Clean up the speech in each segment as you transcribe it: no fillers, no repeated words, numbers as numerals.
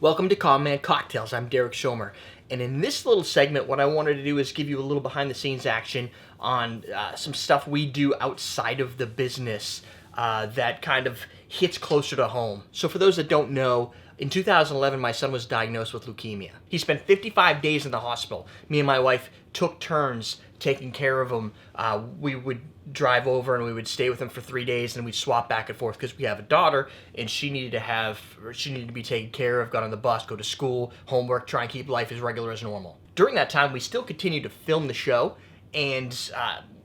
Welcome to Calm Man Cocktails. I'm Derrick Schommer. And in this little segment, what I wanted to do is give you a little behind the scenes action on some stuff we do outside of the business that kind of hits closer to home. So for those that don't know, in 2011, my son was diagnosed with leukemia. He spent 55 days in the hospital. Me and my wife took turns taking care of him. We would drive over and we would stay with him for 3 days, and we'd swap back and forth because we have a daughter and she needed to be taken care of, got on the bus, go to school, homework, try and keep life as regular as normal. During that time, we still continued to film the show, and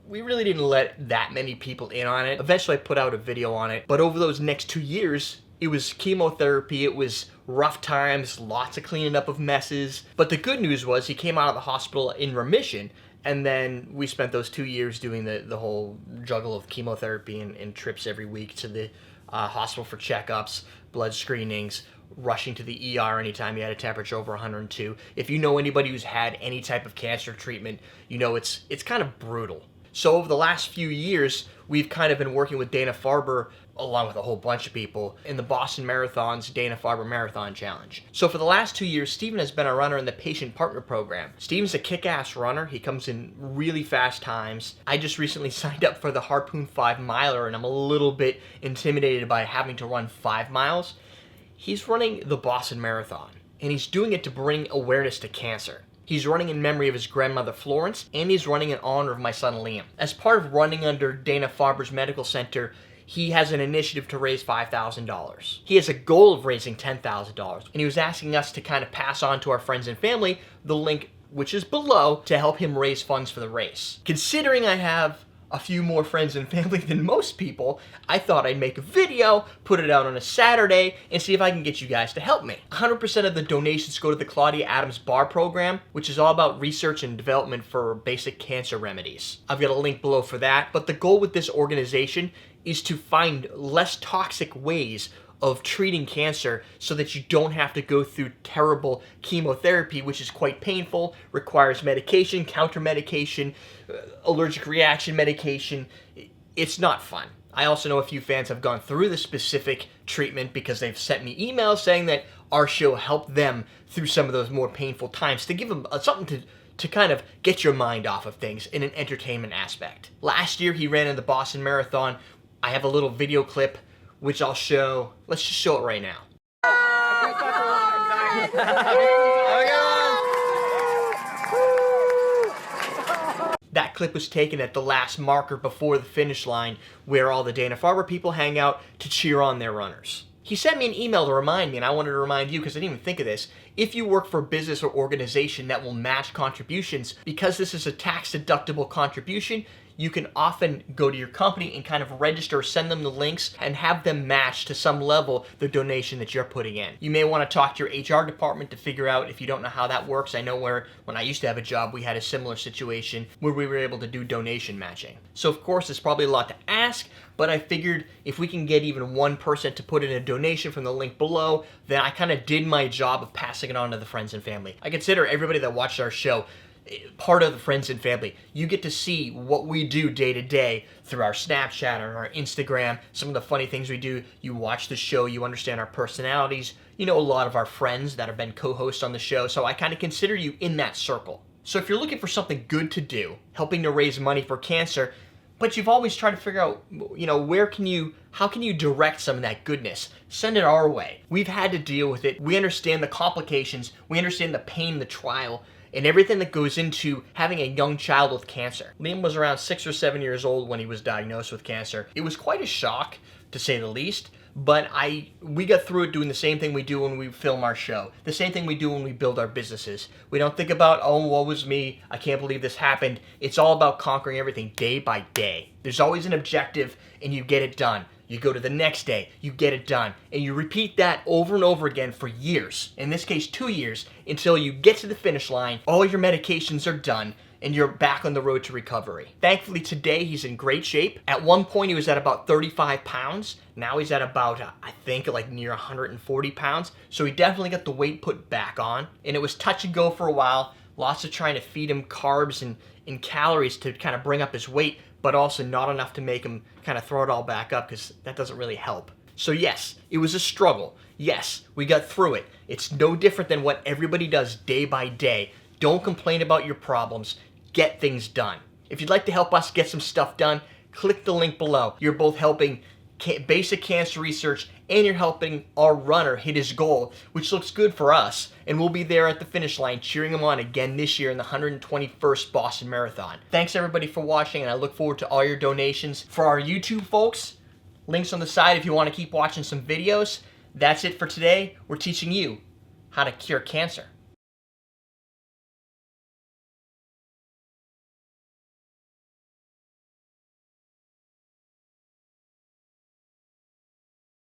we really didn't let that many people in on it. Eventually I put out a video on it, but over those next 2 years, it was chemotherapy, it was rough times, lots of cleaning up of messes. But the good news was he came out of the hospital in remission, and then we spent those 2 years doing the whole juggle of chemotherapy and trips every week to the hospital for checkups, blood screenings, rushing to the ER anytime he had a temperature over 102. If you know anybody who's had any type of cancer treatment, you know it's kind of brutal. So over the last few years, we've kind of been working with Dana Farber, along with a whole bunch of people, in the Boston Marathon's Dana Farber Marathon Challenge. So for the last 2 years, Steven has been a runner in the Patient Partner Program. Steven's a kick-ass runner. He comes in really fast times. I just recently signed up for the Harpoon 5 miler, and I'm a little bit intimidated by having to run 5 miles. He's running the Boston Marathon, and he's doing it to bring awareness to cancer. He's running in memory of his grandmother Florence, and he's running in honor of my son Liam. As part of running under Dana Farber's medical center, he has an initiative to raise $5,000. He has a goal of raising $10,000, and he was asking us to kind of pass on to our friends and family the link, which is below, to help him raise funds for the race. Considering I have a few more friends and family than most people, I thought I'd make a video, put it out on a Saturday, and see if I can get you guys to help me. 100% of the donations go to the Claudia Adams Bar Program, which is all about research and development for basic cancer remedies. I've got a link below for that, but the goal with this organization is to find less toxic ways of treating cancer so that you don't have to go through terrible chemotherapy, which is quite painful, requires medication, counter-medication, allergic reaction medication. It's not fun. I also know a few fans have gone through the specific treatment because they've sent me emails saying that our show helped them through some of those more painful times, to give them something to kind of get your mind off of things in an entertainment aspect. Last year he ran in the Boston Marathon. I have a little video clip which I'll show. Let's just show it right now. That clip was taken at the last marker before the finish line, where all the Dana Farber people hang out to cheer on their runners. He sent me an email to remind me, and I wanted to remind you because I didn't even think of this. If you work for a business or organization that will match contributions, because this is a tax-deductible contribution, you can often go to your company and kind of register, send them the links, and have them match to some level the donation that you're putting in. You may want to talk to your HR department to figure out if you don't know how that works. I know when I used to have a job, we had a similar situation where we were able to do donation matching. So of course, it's probably a lot to ask, but I figured if we can get even one person to put in a donation from the link below, then I kind of did my job of passing it on to the friends and family. I consider everybody that watched our show part of the friends and family. You get to see what we do day to day through our Snapchat or our Instagram, some of the funny things we do. You watch the show, you understand our personalities, you know a lot of our friends that have been co-hosts on the show, so I kind of consider you in that circle. So if you're looking for something good to do, helping to raise money for cancer, but you've always tried to figure out, you know, how can you direct some of that goodness? Send it our way. We've had to deal with it. We understand the complications, we understand the pain, the trial, and everything that goes into having a young child with cancer. Liam was around 6 or 7 years old when he was diagnosed with cancer. It was quite a shock, to say the least, but we got through it doing the same thing we do when we film our show, the same thing we do when we build our businesses. We don't think about, oh, woe was me, I can't believe this happened. It's all about conquering everything day by day. There's always an objective, and you get it done. You go to the next day, you get it done, and you repeat that over and over again for years, in this case 2 years, until you get to the finish line, all your medications are done, and you're back on the road to recovery. Thankfully today he's in great shape. At one point he was at about 35 pounds. Now he's at about, I think, like near 140 pounds. So he definitely got the weight put back on, and it was touch and go for a while. Lots of trying to feed him carbs and calories to kind of bring up his weight, but also not enough to make him kind of throw it all back up, because that doesn't really help. So yes, it was a struggle. Yes, we got through it. It's no different than what everybody does day by day. Don't complain about your problems. Get things done. If you'd like to help us get some stuff done, click the link below. You're both helping basic cancer research and you're helping our runner hit his goal, which looks good for us. And we'll be there at the finish line cheering him on again this year in the 121st Boston Marathon. Thanks everybody for watching, and I look forward to all your donations. For our YouTube folks, links on the side if you want to keep watching some videos. That's it for today. We're teaching you how to cure cancer.